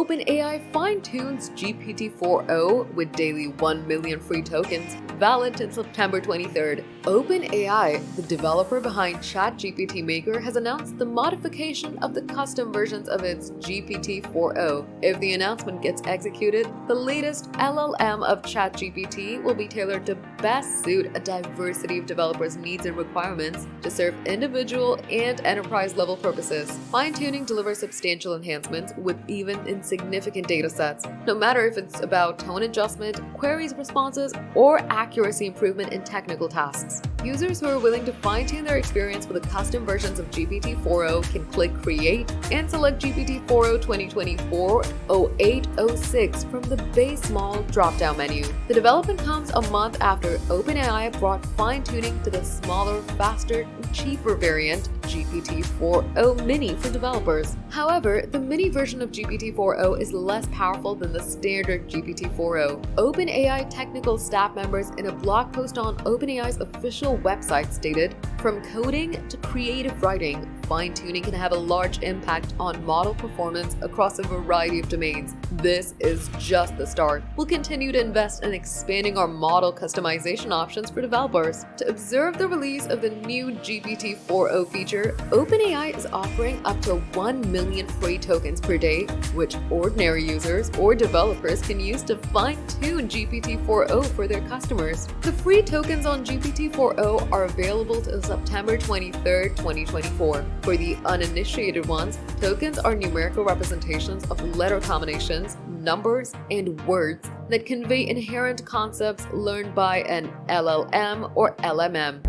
OpenAI fine-tunes GPT-4o with daily 1 million free tokens, valid till September 23rd. OpenAI, the developer behind ChatGPT Maker, has announced the modification of the custom versions of its GPT-4o. If the announcement gets executed, the latest LLM of ChatGPT will be tailored to best suit a diversity of developers' needs and requirements to serve individual and enterprise-level purposes. Fine-tuning delivers substantial enhancements with even insignificant datasets, no matter if it's about tone adjustment, queries responses, or accuracy improvement in technical tasks. Users who are willing to fine-tune their experience with the custom versions of GPT-4o can click Create and select GPT-4o 2024-0806 from the Base Small drop-down menu. The development comes a month after OpenAI brought fine-tuning to the smaller, faster, and cheaper variant GPT-4o Mini for developers. However, the mini version of GPT-4o is less powerful than the standard GPT-4o. OpenAI technical staff members in a blog post on OpenAI's official website stated, "From coding to creative writing, fine-tuning can have a large impact on model performance across a variety of domains. This is just the start. We'll continue to invest in expanding our model customization options for developers." To observe the release of the new GPT-4o feature, OpenAI is offering up to 1 million free tokens per day, which ordinary users or developers can use to fine-tune GPT-4o for their customers. The free tokens on GPT-4o are available till September 23rd, 2024. For the uninitiated ones, tokens are numerical representations of letter combinations, numbers, and words that convey inherent concepts learned by an LLM or LMM.